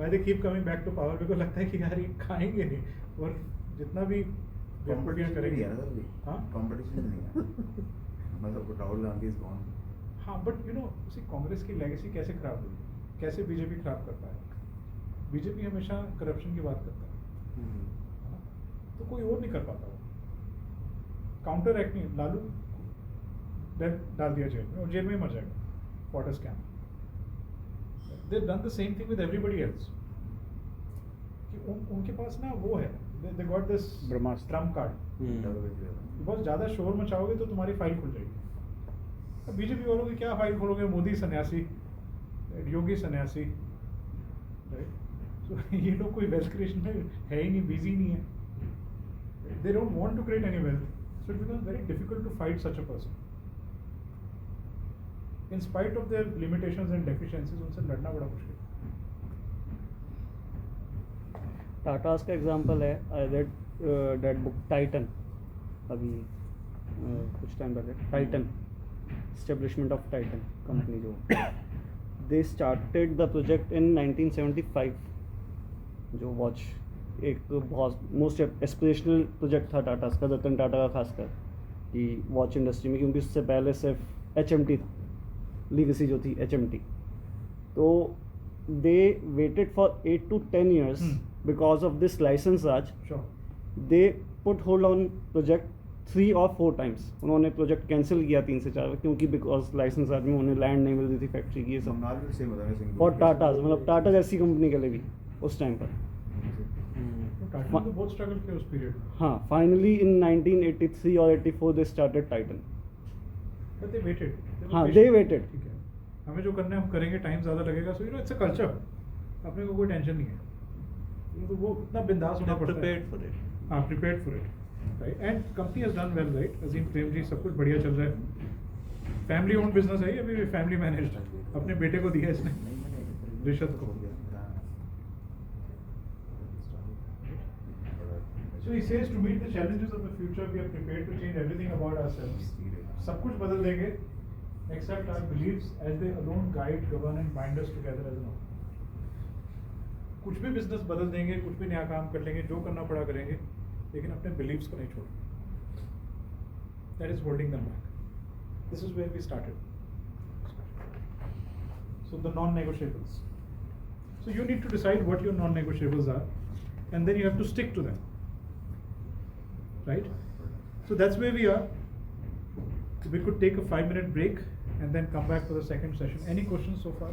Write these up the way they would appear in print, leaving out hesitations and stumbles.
why they keep coming back to power, because लगता है कि यार ये खाएंगे नहीं, और जितना भी कंपटीशन करेंगे, हाँ कंपटीशन नहीं है मतलब राहुल गांधी इज गॉन। हाँ बट यू नो सी कांग्रेस की लेगेसी कैसे खराब हुई, कैसे बीजेपी खराब कर पाया? बीजेपी हमेशा करप्शन की बात करता है ना? तो कोई और नहीं कर पाता वो। काउंटर एक्ट नहीं, लालू डाल दिया जेल में और जेल में ही मर जाएगा for a scam. They done the same thing with everybody else कि उनके पास ना वो है, they got this Trump card. बहुत ज़्यादा शोर मचाओगे तो तुम्हारी फाइल खुल जाएगी। अब बीजेपी वालों की क्या फाइल खोलोगे? मोदी सन्यासी, योगी सन्यासी, राइट? तो ये लोग कोई वेल्थ क्रिएशन में है ही नहीं, बिजी नहीं है। They don't want to create any wealth, so it becomes very difficult to fight such a person. In spite of their limitations and deficiencies उनसे लड़ना बड़ा मुश्किल है। टाटास का एग्जांपल है, I read that book Titan अभी कुछ टाइम पहले, Titan establishment of Titan company जो they started the project in 1975, जो वॉच एक बहुत मोस्ट एस्पिरेशनल प्रोजेक्ट था टाटास का, रतन टाटा का खासकर, कि वॉच इंडस्ट्री में, क्योंकि उससे पहले सिर्फ HMT लीगेसी जो थी HMT। तो they waited for 8 to 10 years because of this license Raj. Sure. They put hold on project 3 or 4 times. उन्होंने प्रोजेक्ट कैंसिल किया 3 से 4 बार, क्योंकि बिकॉज लाइसेंस आदमी उन्हें लैंड नहीं मिल रही थी फैक्ट्री की, ये सब। और टाटा मतलब टाटा जैसी कंपनी के लिए भी उस टाइम पर टाटा ने तो बहुत स्ट्रगल किया उस पीरियड में। हाँ, फाइनली इन 1983 और 84 they started Titan. But they waited. हाँ, they waited. ठीक है, हमें जो करना है हम करेंगे, टाइम ज़्यादा लगेगा, so you know it's a culture, अपने को कोई टेंशन नहीं है, तो वो इतना बिंदास होना पड़ता है। prepared for it. हाँ, prepared for it, right? And company has done well, right? Azim Prem ji, सब कुछ बढ़िया चल रहा है, फैमिली ओन्ड बिजनेस है, अभी भी फैमिली मैनेज्ड, अपने बेटे को दिया इसने, रिशद को। So he says to meet the challenges of the future, we are prepared to change everything about ourselves. सब कुछ बदल देंगे, except our beliefs, as they alone guide, govern and bind us together as an order. कुछ भी business बदल देंगे, कुछ भी नया काम कर लेंगे, जो करना पड़ा करेंगे, लेकिन अपने बिलीव्स को नहीं छोड़ेंगे। That is holding them back. This is where we started. So the non-negotiables. So you need to decide what your non-negotiables are, and then you have to stick to them. Right? So that's where we are. We could take a 5-minute break and then come back for the second session. Any questions so far?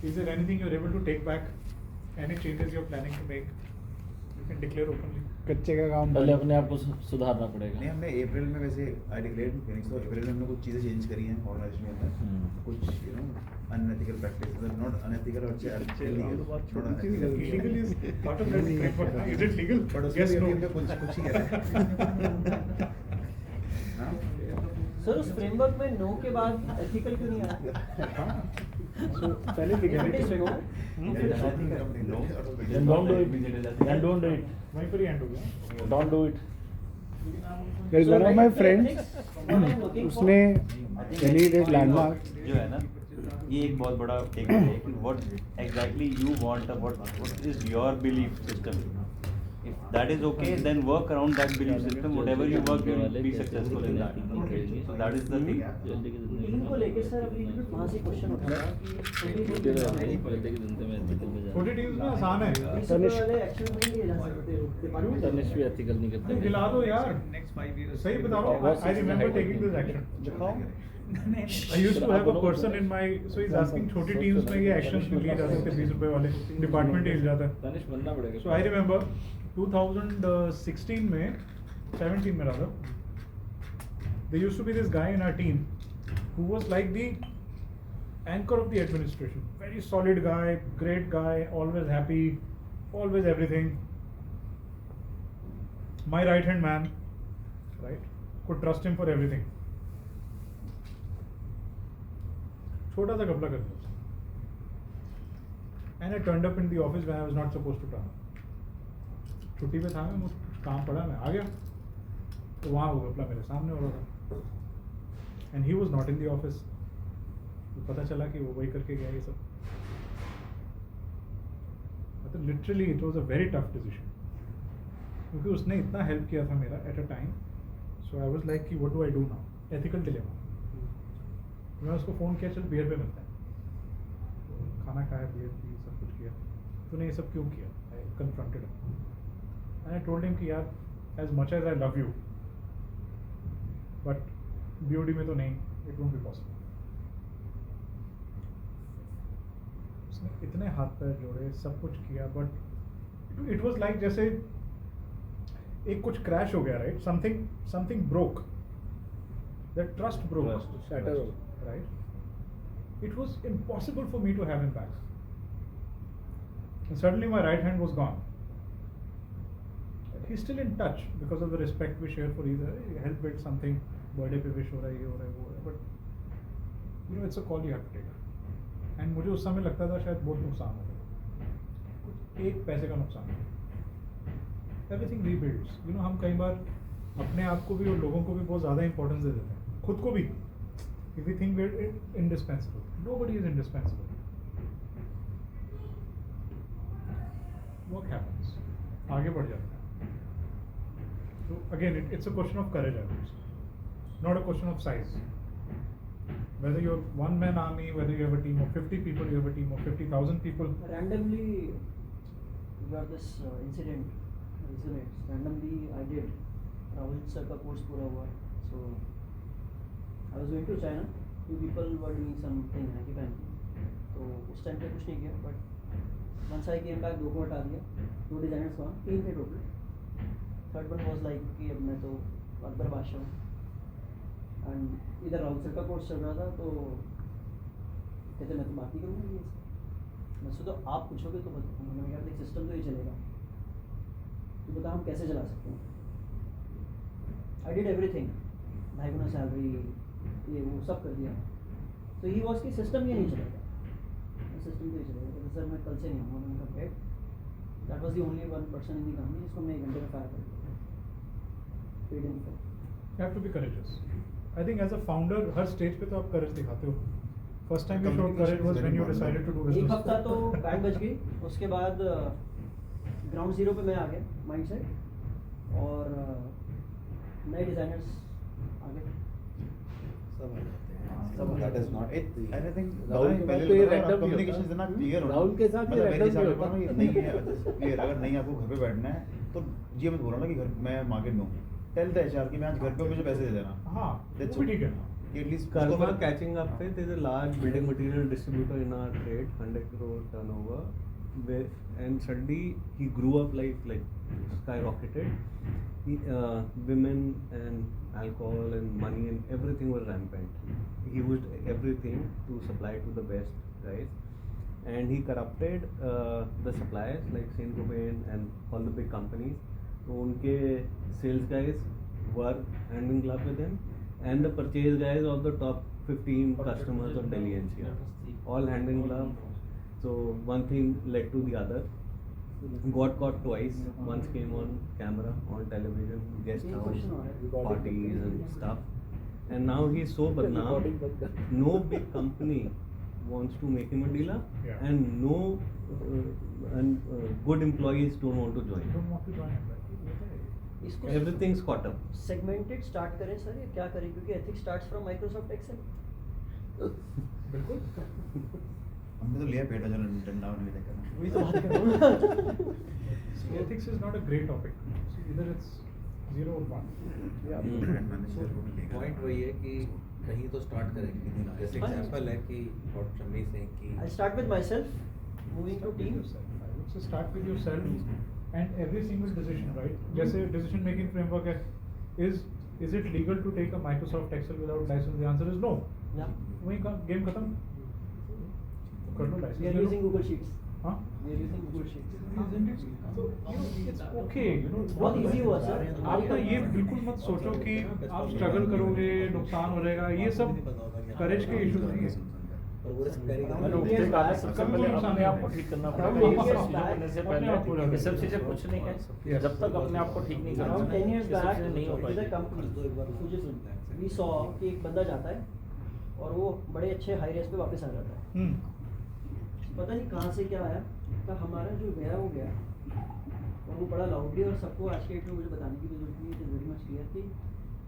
Is there anything you're able to take back? Any changes you're planning to make? You can declare openly. कच्चे का काम पहले अपने आप को सुधारना पड़ेगा। नहीं, हमने अप्रैल में वैसे आई डिक्लेयर्ड फिनिक्स, तो अप्रैल में हमने कुछ चीज़ें चेंज करी हैं ऑर्गेनाइजेशन के अंदर, कुछ यू नो अनएथिकल प्रैक्टिस, मतलब नॉट अनएथिकल और illegal, थोड़ा Illegal is part of that framework. Is it legal? Yes, no. कुछ ही कह रहे हैं। सर उस फ्रेमवर्क में नो के बाद एथिकल क्यों नहीं आया? So पहले legality से Then don't do it. Then don't do it. वहीं पर ही end हो गया. Don't do it. There is one of my friends, उसने when he did landmark, जो है ना, ये एक बहुत बड़ा एक है कि what exactly you want, what is your belief system. If that is okay, then work around that belief system. Whatever you work, you will be successful in that. So that is the thing. इनको लेके sir अभी वहाँ से question उठा था कि छोटी teams में आसान है। वाले एक्शन नहीं लिए जा सकते, तनिष्क भी ethical नहीं करते। दिला दो यार, सही बता रहा हूँ। I remember taking this action. I used to have a person in my, so he's asking छोटी टीम्स में ये एक्शंस भी लिए जा सकते, 20 रुपए वाले डिपार्टमेंट हिल जाता है। तनिष्क बनना पड़ेगा। So I remember 2016 में, 17 में rather, there used to be this guy in our team who was like the anchor of the administration. Very solid guy, great guy, always happy, always everything. My right hand man, right? Could trust him for everything. छोटा सा घपला कर दिया, and I turned up in the office when I was not supposed to turn up. छुट्टी पे था मैं, मुझे काम पड़ा, मैं आ गया, तो वहाँ वो घपला मेरे सामने हो रहा था, and he was not in the office. तो पता चला कि वो वही करके गया ये सब। Literally it was a very tough decision, क्योंकि उसने इतना हेल्प किया था मेरा at a time. So I was like कि what do I do now, ethical dilemma. मैं उसको फ़ोन किया, चल बियर पे मिलते हैं. तो खाना खाया, बियर पी, सब कुछ किया. तूने ये सब क्यों किया? I confronted and I told him कि यार as much as I love you, but BOD में तो नहीं, इट वोंट बी पॉसिबल. उसने इतने हाथ पैर जोड़े, सब कुछ किया, बट इट वाज लाइक जैसे एक कुछ क्रैश हो गया, right? Something broke, that trust broke, Shatter. right? It was impossible for me to have him back. And suddenly my right hand was gone. He's still in touch because of the respect we share for either. Help with something, birthday पे wish हो रहा है, ये हो रहा है, वो हो रहा है, but you know it's a call you have to take. And मुझे उस समय लगता था शायद बहुत नुकसान हो गया, कुछ एक पैसे का नुकसान. Everything rebuilds. You know हम कई बार अपने आप को भी और लोगों को भी बहुत ज़्यादा इंपॉर्टेंस दे देते हैं, खुद को भी. If we think we're indispensable, nobody is indispensable. What happens? आगे बढ़ जाता है. So again, it's a question of courage, I would say, not a question of size. Whether you're one man army, whether you have a team of 50 people, you have a team of 50,000 people. Randomly, we got this incident resonates. Randomly, I did Rahul sir का course पूरा हुआ, so I was going to China. Two people were doing something hackathon. तो उस time पे कुछ नहीं किया, but once I came back, 2 को हटा दिया. 2 डिजाइनर्स वहाँ, 3 थे total. Third one was like कि अब मैं तो अकबर बादशाह हूँ. एंड इधर राहुल सर का कोर्स चल रहा था, तो कहते मैं तो बात नहीं करूँगा ये. मैं सोचा तो आप पूछोगे तो बताऊँगा. मैंने कहा देख सिस्टम तो ये चलेगा, तो बता हम कैसे चला सकते हैं. आई डिड एवरीथिंग, भाई गुना सैलरी, ये वो सब कर दिया. तो ही वॉज कि सिस्टम ये नहीं चलेगा, सिस्टम तो ये चलेगा. तो सर मैं कल से नहीं आऊँगा. मैंने कहा great. That was the only one person in the company जिसको मैं 1 घंटे में फायर कर दिया. Paid in full. You have to be courageous. I think as a founder, her stage पे तो आप courage दिखाते हो. First time you showed courage was when you decided to do एक business. हफ्ता तो बैंड बज गई. उसके बाद ग्राउंड जीरो पे मैं आ गया माइंड सेट, और नए डिजाइनर्स आ गए. That is not it. And I think Rahul के साथ तो ये random ही communication होता इतना है. clear होना. राहुल के साथ ये मतलब random मेरे ही हिसाब होता है. से ये नहीं है clear. अगर नहीं आपको घर पे बैठना है, तो ये मत बोलो ना कि घर मैं मार्केट में हूँ. Tell the HR कि मैं आज घर पे हूँ, मुझे पैसे दे देना. हाँ, That's वो भी all. ठीक है. कि at least Karma उसको catching up with is a large building material distributor in our trade, 100 crore turnover, and suddenly he grew up like skyrocketed. Women and alcohol and money and everything was rampant. He used everything to supply to the best guys, and he corrupted the suppliers like Saint Gobain and all the big companies. So उनके sales guys were hand in glove with him, and the purchase guys of the top 15 customers of Delhi NCR, all hand in glove. So one thing led to the other. Got caught twice. Once came on camera, on television, guest एक house, question और है. parties and stuff. And now he's so badnaam. No big company wants to make him a dealer, Yeah. and no good employees don't want to I join. don't want to join him, right? इसको Everything's caught up. Segmented start करें sir, या क्या करें, क्योंकि ethics starts from Microsoft Excel. बिल्कुल. हमने तो लिया पेटा चलो डंडा नहीं देखा. वही तो बात कर रहा हूँ. Ethics is not a great topic. So either it's 0 or 1. Brand manager को मिलेगा. पॉइंट वही है कि कहीं तो स्टार्ट करेंगे. जैसे एग्जांपल है कि व्हाट शम्मी सेइंग कि I start with myself, moving to Start with team. yourself. I would say start with yourself and every single decision, right? जैसे decision making framework है, is it legal to take a Microsoft Excel without license? The answer is no. वहीं का game खत्म. तो कर लो license. We are ले लो. using Google Sheets. हाँ? We are using Google Sheets. So, you know, it's okay, you know. बहुत easy हुआ sir. आप ना ये बिल्कुल मत सोचो कि आप स्ट्रगल करोगे, नुकसान हो जाएगा. ये सब करेज के इशू नहीं है. और वो रिस्क करेगा. मैंने उठते ही कहा सबसे पहले अपने आप को ठीक करना पड़ेगा. ये सब चीज़ों करने से पहले ये सब चीज़ें कुछ नहीं है. जब तक अपने आप को ठीक नहीं Around करोगे 10 years ये सब back, चीज़ें नहीं हो with a पाएगी. company, we saw कि एक बंदा जाता है और वो बड़े अच्छे हाई रेस पे वापस आ जाता है. पता नहीं कहाँ से क्या आया, पर हमारा जो गया वो गया, और वो बड़ा लाउडली, और सबको आज के डेट में मुझे बताने की भी जरूरत नहीं है, it is very much clear कि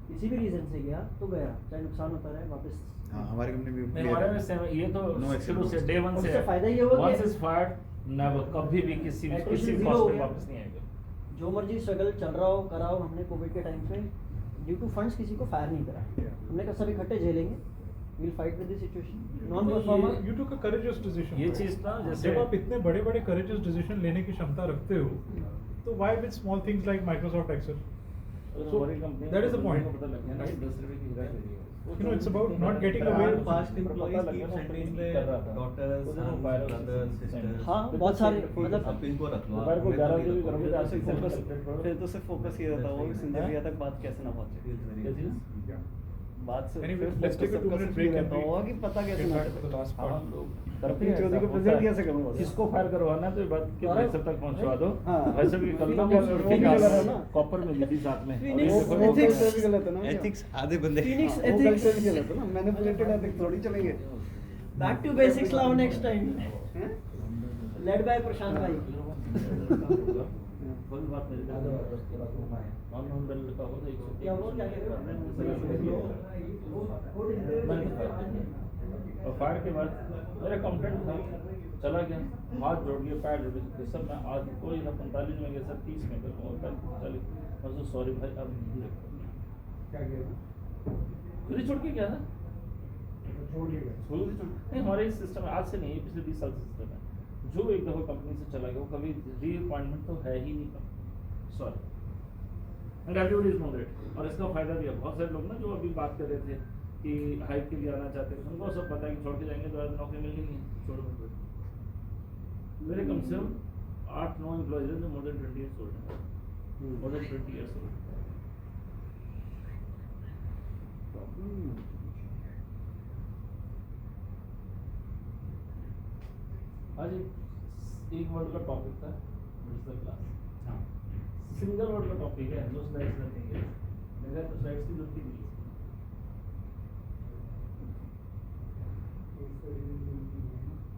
किसी भी रीज़न से गया तो गया, चाहे नुकसान होता रहे वापस। हाँ, हमारी कंपनी भी नहीं, हमारे में सेम ये तो No शुरू से डे वन से उससे फायदा ये हुआ once कि is fired, never, कभी भी किसी Attrition zero कॉस्ट हो पे गया। वापस नहीं आएगा। जो मर्जी स्ट्रगल चल रहा हो कराओ, हमने कोविड के टाइम पे ड्यू टू फंड्स किसी को फायर नहीं करा। हमने कहा सब इकट्ठे झेलेंगे, will fight with the situation. Non performer, you took a courageous decision. ये चीज ना जैसे जब आप इतने बड़े बड़े करेजियस डिसीजन लेने की क्षमता रखते हो, तो why with small things like Microsoft Excel? So that is the point. You know, it's about not getting away. Our past employees keep sending their daughters, sons, brothers, sisters. हाँ बहुत सारे मतलब अब इनको रख लो। दोपहर को 11 बजे भी करोगे तो फिर ऐसे ही फोकस सेलिब्रेट करो। फिर तो सिर्फ फोकस ये रहता होगा कि सिंधुप्रिया तक बात कैसे ना पहुंचे। क्या चीज़? बात से Anyway, फिर let's take a सबका 2-minute सिर्फ break ये and रहता we होगा कि पता कैसे get ना back to the last part. हम लोग करते चौधरी को present कैसे करूंगा? किसको फायर करवाना है तो ये बात के भाई सब तक पहुंचवा दो। हाँ। वैसे भी कल ना वो भी गलत है ना। कॉपर में लीडी साथ में। Phoenix वो और ये ethics देखो- से भी गलत है ना। एथिक्स आधे बंदे Phoenix वो गलत ethics, से भी गलत है ना। मैनिपुलेटेड एथिक्स थोड़ी चलेंगे। back to basics लाओ next time, हैं? led by प्रशांत भाई। कोई बात नहीं। नॉन बेल का हो तो क्या वो क्या कह रहे हो? और फायर के बाद मेरा कंप्लेंट था, चला गया, हाथ जोड़ के पैर जोड़ के सर मैं आज कोई ना 45 में गया सर 30 में गया और कल चले मैं सॉरी भाई अब क्या किया? खुद ही छोड़ के गया था। छोड़ के गए। खुद ही छोड़ नहीं, हमारे इस सिस्टम में आज से नहीं, पिछले 20 साल से सिस्टम है, जो एक दफ़ा कंपनी से चला गया वो कभी री अपॉइंटमेंट तो है ही नहीं। Sorry and everybody is known it. और इसका फायदा भी है, बहुत सारे लोग ना जो अभी बात कर रहे थे कि हाइक के लिए आना चाहते हैं, उनको सब पता है कि छोड़ के जाएंगे तो नौकरी मिलनी नहीं है, छोड़ो। मेरे कम से कम 8-9 एम्प्लॉइज हैं जो मोर देन 20 ईयर्स ओल्ड हैं, मोर देन 20 ईयर्स ओल्ड। आज एक वर्ड का टॉपिक था मिडिल क्लास, सिंगल वर्ड का टॉपिक है, नो स्लाइड्स नथिंग है। मेरा तो स्लाइड्स की जरूरत ही नहीं है।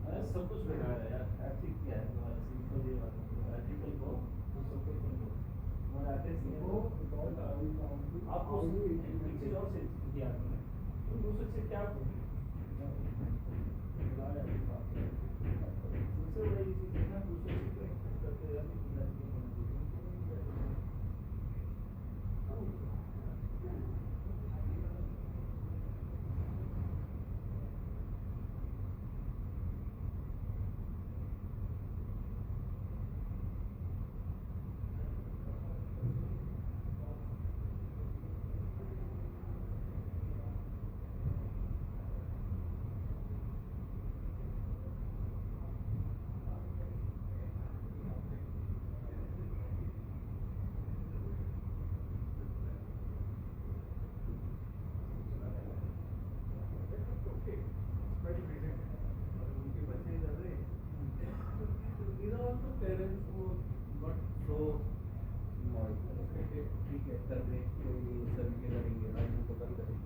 अरे सब कुछ बेकार है यार, एथिक क्या है तुम्हारा? सिंपल ये बात है, एथिकल को तो सब कुछ बंद हो। हमारा एथिक्स नहीं है, आपको एक चीज और से दिया आपने, तुम दूसरे से क्या सबसे बड़ी चीज है ना, दूसरे से क्या करते हैं। parents who not so ठीक है कर रहे सभी के करेंगे आज उनको कर करें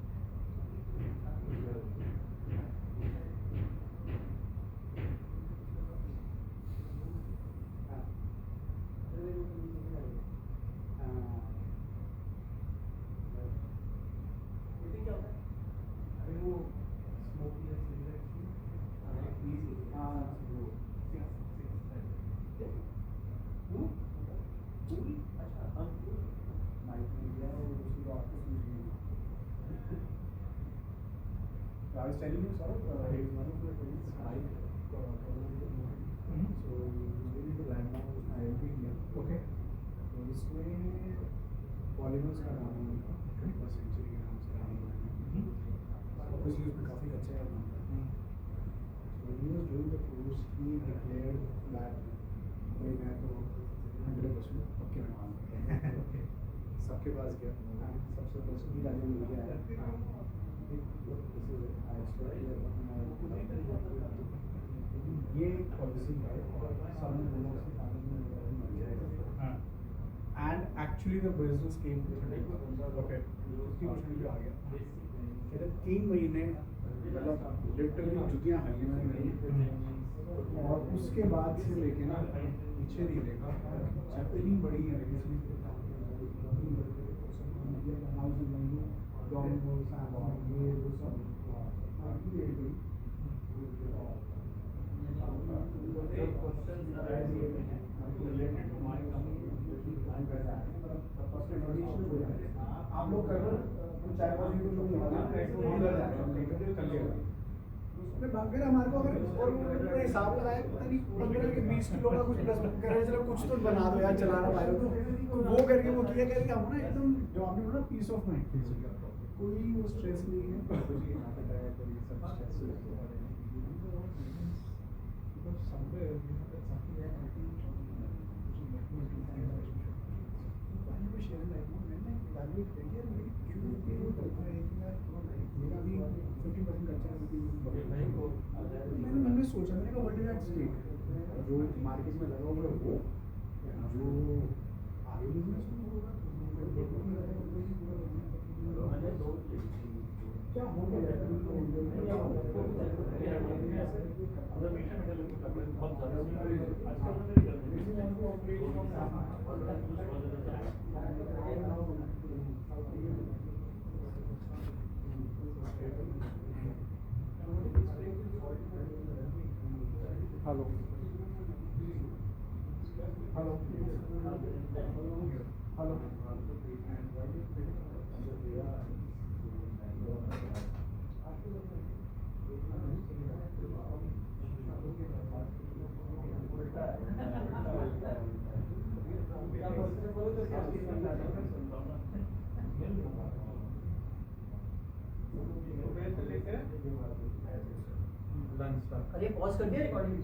I was telling you, Saurabh, he is one of my colleagues. So he is the landmark ILP here. Okay. तो इसमें पॉलीमर्स का नाम है उनका, क्रिपा सेंचुरी के नाम से नाम है। Obviously उसमें काफी अच्छा है नाम था। So he was doing the course, he declared that भाई मैं तो 100% पक्के में मानता हूँ। सबके पास गया, सबसे पर्सनली जाने मिल गया। ये पॉलिसी है सामने बोला उसके फादर ने मर जाएगा and actually the business came okay 50% पे आ गया। कहते 3 महीने मतलब लिटरली जुतियाँ खाई मैंने और उसके बाद से लेके ना पीछे नहीं देखा, जितनी बड़ी आप लोग कर चाय कॉफी को लोग उसमें भाग हमारे को अगर और पूरा हिसाब लगाया पता नहीं 15 के 20 किलो का कुछ प्लस करे, चलो कुछ तो बना दो यार, चलाना पाए तो वो करके वो किया करके हम ना एकदम जो आपने बोला पीस ऑफ माइंड, कोई वो स्ट्रेस नहीं है। मैंने मन में सोचा, मैंने कहा व्हाट इज दैट स्टेट जो मार्केट में लगा हुआ है, वो जो आगे बिजनेस में होगा क्या हो गया हेलो हेलो हेलो अरे पॉज कर दिया रिकॉर्डिंग।